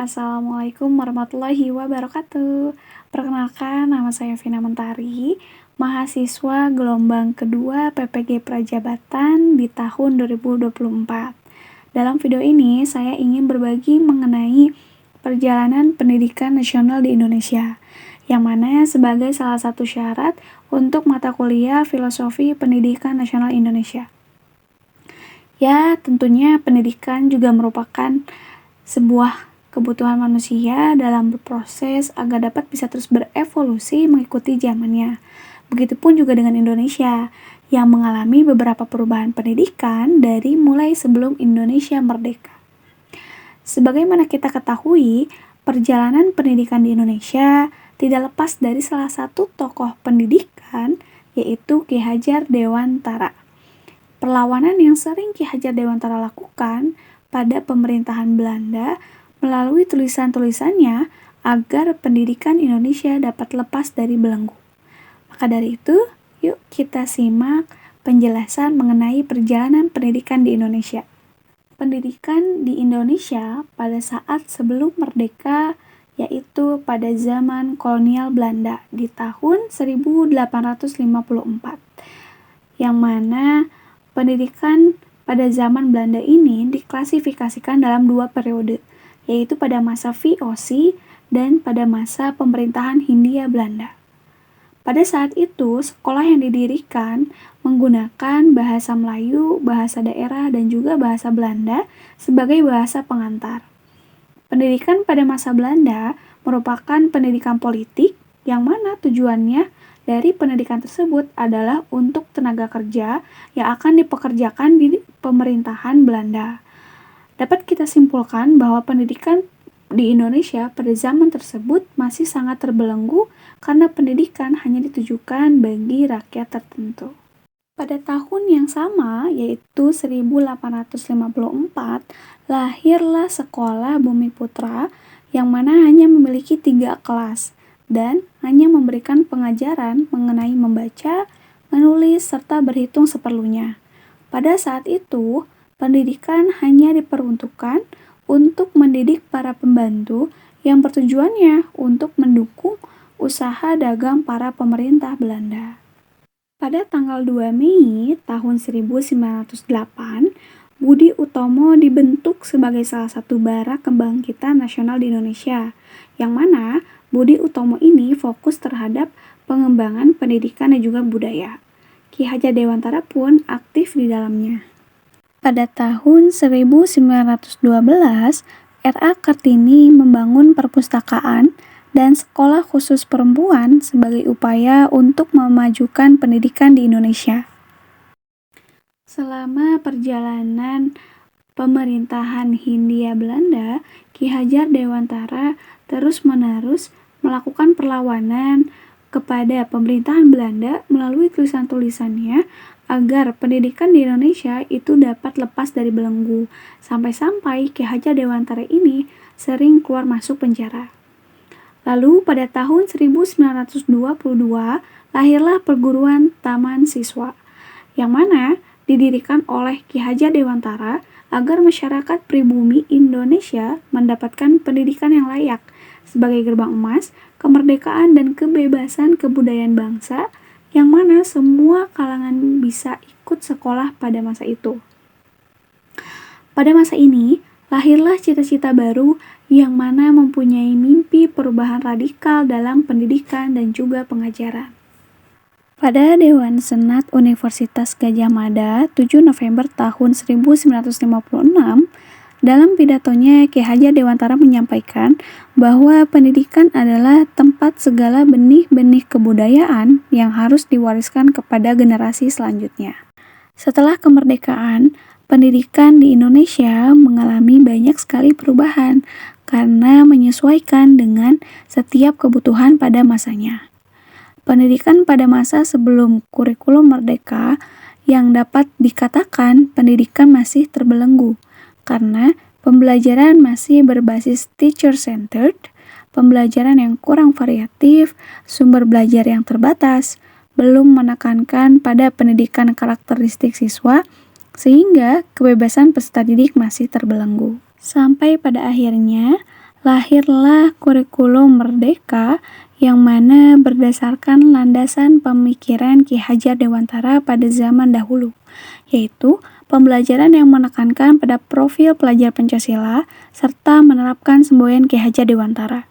Assalamualaikum warahmatullahi wabarakatuh. Perkenalkan, nama saya Vina Mentari, mahasiswa gelombang kedua PPG Prajabatan di tahun 2024. Dalam video ini, saya ingin berbagi mengenai perjalanan pendidikan nasional di Indonesia, yang mana sebagai salah satu syarat untuk mata kuliah Filosofi Pendidikan Nasional Indonesia. Ya, tentunya pendidikan juga merupakan sebuah kebutuhan manusia dalam berproses agar dapat bisa terus berevolusi mengikuti zamannya. Begitupun juga dengan Indonesia yang mengalami beberapa perubahan pendidikan dari mulai sebelum Indonesia merdeka. Sebagaimana kita ketahui, perjalanan pendidikan di Indonesia tidak lepas dari salah satu tokoh pendidikan, yaitu Ki Hajar Dewantara. Perlawanan yang sering Ki Hajar Dewantara lakukan pada pemerintahan Belanda melalui tulisan-tulisannya agar pendidikan Indonesia dapat lepas dari belenggu. Maka dari itu, yuk kita simak penjelasan mengenai perjalanan pendidikan di Indonesia. Pendidikan di Indonesia pada saat sebelum merdeka, yaitu pada zaman kolonial Belanda di tahun 1854, yang mana pendidikan pada zaman Belanda ini diklasifikasikan dalam dua periode, yaitu pada masa VOC dan pada masa pemerintahan Hindia Belanda. Pada saat itu, sekolah yang didirikan menggunakan bahasa Melayu, bahasa daerah, dan juga bahasa Belanda sebagai bahasa pengantar. Pendidikan pada masa Belanda merupakan pendidikan politik yang mana tujuannya dari pendidikan tersebut adalah untuk tenaga kerja yang akan dipekerjakan di pemerintahan Belanda. Dapat kita simpulkan bahwa pendidikan di Indonesia pada zaman tersebut masih sangat terbelenggu karena pendidikan hanya ditujukan bagi rakyat tertentu. Pada tahun yang sama, yaitu 1854, lahirlah Sekolah Bumiputra yang mana hanya memiliki 3 kelas dan hanya memberikan pengajaran mengenai membaca, menulis, serta berhitung seperlunya. Pada saat itu, pendidikan hanya diperuntukkan untuk mendidik para pembantu yang bertujuannya untuk mendukung usaha dagang para pemerintah Belanda. Pada tanggal 2 Mei tahun 1908, Budi Utomo dibentuk sebagai salah satu bara kebangkitan nasional di Indonesia, yang mana Budi Utomo ini fokus terhadap pengembangan pendidikan dan juga budaya. Ki Hajar Dewantara pun aktif di dalamnya. Pada tahun 1912, R.A. Kartini membangun perpustakaan dan sekolah khusus perempuan sebagai upaya untuk memajukan pendidikan di Indonesia. Selama perjalanan pemerintahan Hindia Belanda, Ki Hajar Dewantara terus-menerus melakukan perlawanan kepada pemerintahan Belanda melalui tulisan-tulisannya agar pendidikan di Indonesia itu dapat lepas dari belenggu, sampai-sampai Ki Hajar Dewantara ini sering keluar masuk penjara. Lalu pada tahun 1922 lahirlah perguruan Taman Siswa, yang mana didirikan oleh Ki Hajar Dewantara agar masyarakat pribumi Indonesia mendapatkan pendidikan yang layak sebagai gerbang emas kemerdekaan dan kebebasan kebudayaan bangsa, yang mana semua kalangan bisa ikut sekolah pada masa itu. Pada masa ini, lahirlah cita-cita baru yang mana mempunyai mimpi perubahan radikal dalam pendidikan dan juga pengajaran. Pada Dewan Senat Universitas Gadjah Mada 7 November tahun 1956, dalam pidatonya Ki Hajar Dewantara menyampaikan bahwa pendidikan adalah tempat segala benih-benih kebudayaan yang harus diwariskan kepada generasi selanjutnya. Setelah kemerdekaan, pendidikan di Indonesia mengalami banyak sekali perubahan karena menyesuaikan dengan setiap kebutuhan pada masanya. Pendidikan pada masa sebelum kurikulum merdeka yang dapat dikatakan pendidikan masih terbelenggu karena pembelajaran masih berbasis teacher-centered, pembelajaran yang kurang variatif, sumber belajar yang terbatas, belum menekankan pada pendidikan karakteristik siswa, sehingga kebebasan peserta didik masih terbelenggu. Sampai pada akhirnya lahirlah kurikulum Merdeka yang mana berdasarkan landasan pemikiran Ki Hajar Dewantara pada zaman dahulu, yaitu pembelajaran yang menekankan pada profil pelajar Pancasila serta menerapkan semboyan Ki Hajar Dewantara.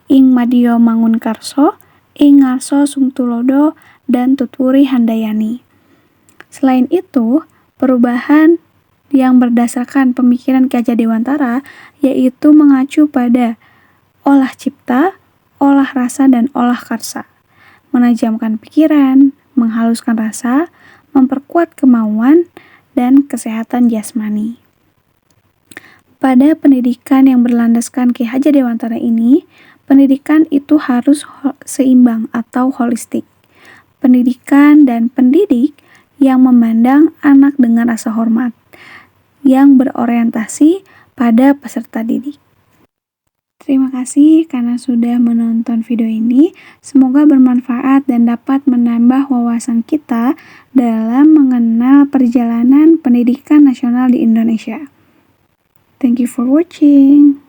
Ing Madio Mangunkarso, ing ngarso Sungtulodo, dan Tutwuri Handayani. Selain itu, perubahan yang berdasarkan pemikiran Ki Hajar Dewantara yaitu mengacu pada olah cipta, olah rasa, dan olah karsa, menajamkan pikiran, menghaluskan rasa, memperkuat kemauan, dan kesehatan jasmani. Pada pendidikan yang berlandaskan Ki Hajar Dewantara ini, pendidikan itu harus seimbang atau holistik. Pendidikan dan pendidik yang memandang anak dengan rasa hormat, yang berorientasi pada peserta didik. Terima kasih karena sudah menonton video ini. Semoga bermanfaat dan dapat menambah wawasan kita dalam mengenal perjalanan pendidikan nasional di Indonesia. Thank you for watching.